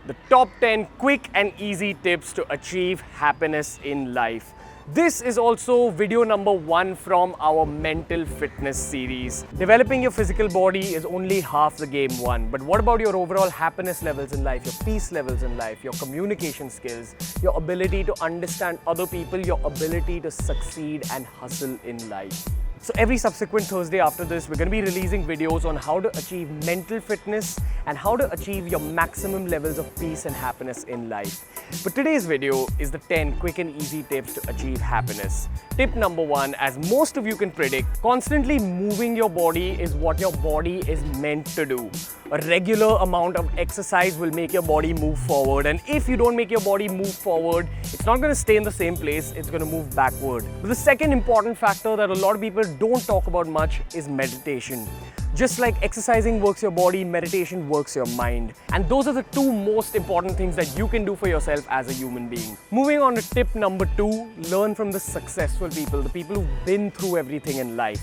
the top 10 quick and easy tips to achieve happiness in life. This is also video number 1 from our mental fitness series. Developing your physical body is only half the game won. But what about your overall happiness levels in life, your peace levels in life, your communication skills, your ability to understand other people, your ability to succeed and hustle in life? So every subsequent Thursday after this, we're going to be releasing videos on how to achieve mental fitness and how to achieve your maximum levels of peace and happiness in life. But today's video is the 10 quick and easy tips to achieve happiness. Tip number 1, as most of you can predict, constantly moving your body is what your body is meant to do. A regular amount of exercise will make your body move forward, and if you don't make your body move forward, it's not going to stay in the same place, it's going to move backward. But the second important factor that a lot of people don't talk about much is meditation. Just like exercising works your body, meditation works your mind. And those are the 2 most important things that you can do for yourself as a human being. Moving on to tip number 2, learn from the successful people, the people who've been through everything in life.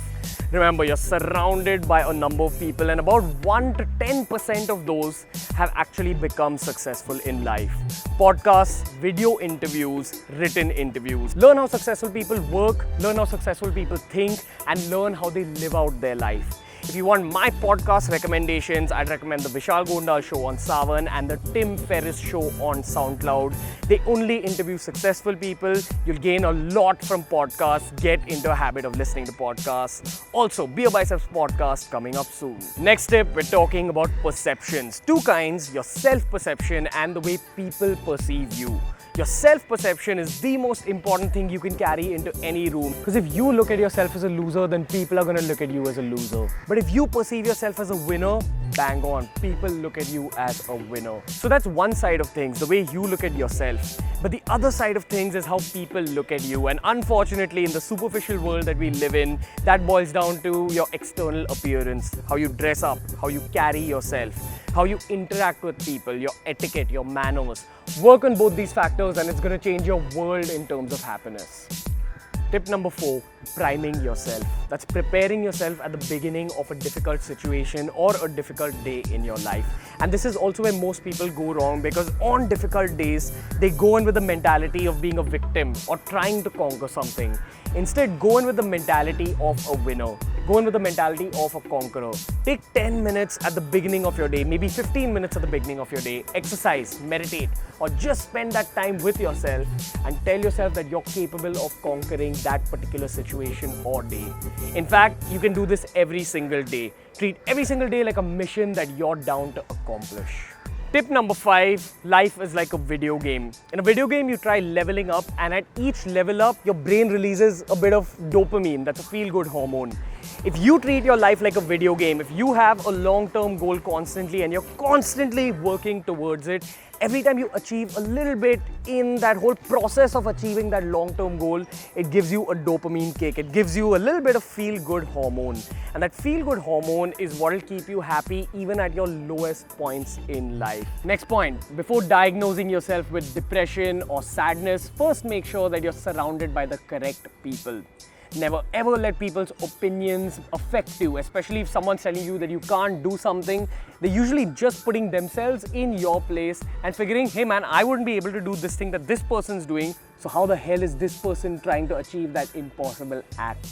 Remember, you're surrounded by a number of people, and about 1 to 10% of those have actually become successful in life. Podcasts, video interviews, written interviews. Learn how successful people work, learn how successful people think, and learn how they live out their life. If you want my podcast recommendations, I'd recommend the Vishal Gondal show on Savan and the Tim Ferriss show on SoundCloud. They only interview successful people. You'll gain a lot from podcasts. Get into a habit of listening to podcasts. Also, BeerBiceps podcast coming up soon. Next tip, we're talking about perceptions. 2 kinds, your self-perception and the way people perceive you. Your self-perception is the most important thing you can carry into any room. Because if you look at yourself as a loser, then people are going to look at you as a loser. But if you perceive yourself as a winner, bang on, people look at you as a winner. So that's one side of things, the way you look at yourself. But the other side of things is how people look at you. And unfortunately, in the superficial world that we live in, that boils down to your external appearance, how you dress up, how you carry yourself, how you interact with people, your etiquette, your manners. Work on both these factors and it's going to change your world in terms of happiness. Tip number 4, priming yourself. That's preparing yourself at the beginning of a difficult situation or a difficult day in your life. And this is also where most people go wrong, because on difficult days, they go in with the mentality of being a victim or trying to conquer something. Instead, go in with the mentality of a winner. Go in with the mentality of a conqueror. Take 10 minutes at the beginning of your day, maybe 15 minutes at the beginning of your day. Exercise, meditate, or just spend that time with yourself and tell yourself that you're capable of conquering that particular situation or day. In fact, you can do this every single day. Treat every single day like a mission that you're down to accomplish. Tip number 5, life is like a video game. In a video game, you try leveling up, and at each level up, your brain releases a bit of dopamine. That's a feel-good hormone. If you treat your life like a video game, if you have a long-term goal constantly and you're constantly working towards it, every time you achieve a little bit in that whole process of achieving that long-term goal, it gives you a dopamine kick. It gives you a little bit of feel-good hormone. And that feel-good hormone is what will keep you happy even at your lowest points in life. Next point, before diagnosing yourself with depression or sadness, first make sure that you're surrounded by the correct people. Never ever let people's opinions affect you, especially if someone's telling you that you can't do something. They're usually just putting themselves in your place and figuring, hey man, I wouldn't be able to do this thing that this person's doing, so how the hell is this person trying to achieve that impossible act?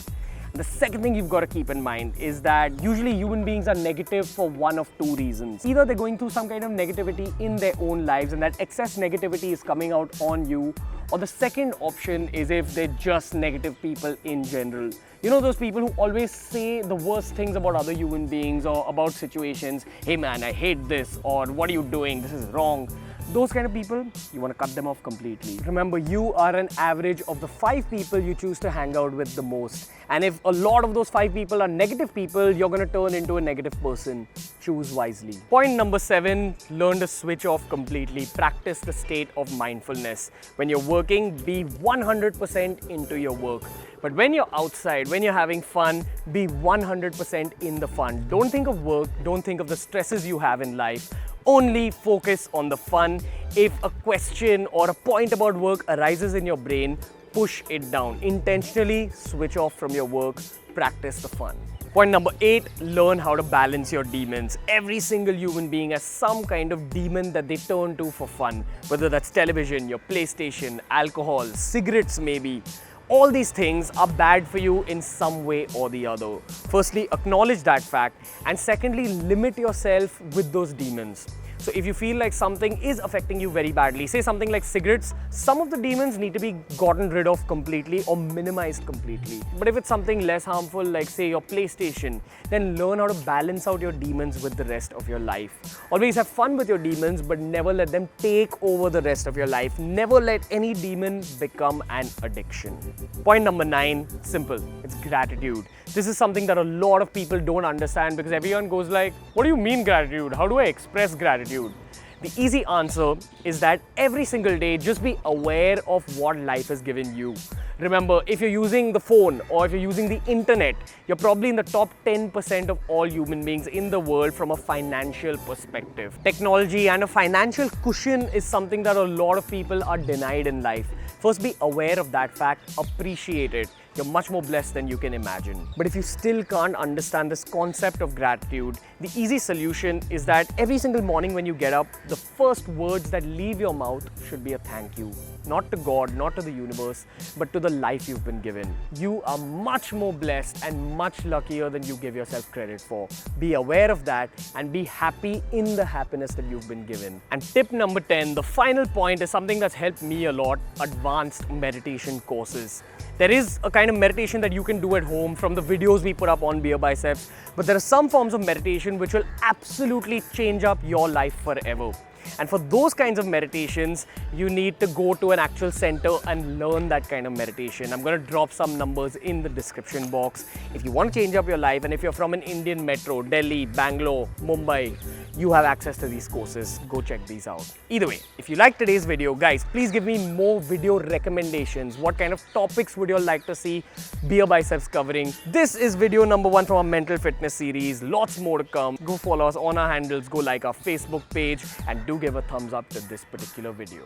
The second thing you've got to keep in mind is that usually human beings are negative for one of 2 reasons. Either they're going through some kind of negativity in their own lives and that excess negativity is coming out on you, or the second option is if they're just negative people in general. You know those people who always say the worst things about other human beings or about situations. Hey man, I hate this, or what are you doing? This is wrong. Those kind of people, you want to cut them off completely. Remember, you are an average of the 5 people you choose to hang out with the most. And if a lot of those 5 people are negative people, you're going to turn into a negative person. Choose wisely. Point number 7, learn to switch off completely. Practice the state of mindfulness. When you're working, be 100% into your work. But when you're outside, when you're having fun, be 100% in the fun. Don't think of work, don't think of the stresses you have in life. Only focus on the fun. If a question or a point about work arises in your brain, push it down. Intentionally switch off from your work. Practice the fun. Point number 8, learn how to balance your demons. Every single human being has some kind of demon that they turn to for fun, whether that's television, your PlayStation, alcohol, cigarettes maybe. All these things are bad for you in some way or the other. Firstly, acknowledge that fact, and secondly, limit yourself with those demons. So if you feel like something is affecting you very badly, say something like cigarettes, some of the demons need to be gotten rid of completely or minimized completely. But if it's something less harmful, like say your PlayStation, then learn how to balance out your demons with the rest of your life. Always have fun with your demons, but never let them take over the rest of your life. Never let any demon become an addiction. Point number 9, simple. It's gratitude. This is something that a lot of people don't understand, because everyone goes like, what do you mean gratitude? How do I express gratitude? The easy answer is that every single day, just be aware of what life has given you. Remember, if you're using the phone or if you're using the internet, you're probably in the top 10% of all human beings in the world from a financial perspective. Technology and a financial cushion is something that a lot of people are denied in life. First, be aware of that fact, appreciate it. You're much more blessed than you can imagine. But if you still can't understand this concept of gratitude, the easy solution is that every single morning when you get up, the first words that leave your mouth should be a thank you. Not to God, not to the universe, but to the life you've been given. You are much more blessed and much luckier than you give yourself credit for. Be aware of that and be happy in the happiness that you've been given. And tip number 10, the final point, is something that's helped me a lot: advanced meditation courses. There is a kind of meditation that you can do at home from the videos we put up on BeerBiceps, but there are some forms of meditation which will absolutely change up your life forever. And for those kinds of meditations, you need to go to an actual center and learn that kind of meditation. I'm going to drop some numbers in the description box. If you want to change up your life, and if you're from an Indian metro, Delhi, Bangalore, Mumbai, you have access to these courses. Go check these out. Either way, if you like today's video, guys, please give me more video recommendations. What kind of topics would you all like to see BeerBiceps covering? This is video number 1 from our mental fitness series. Lots more to come. Go follow us on our handles, go like our Facebook page, and do give a thumbs up to this particular video.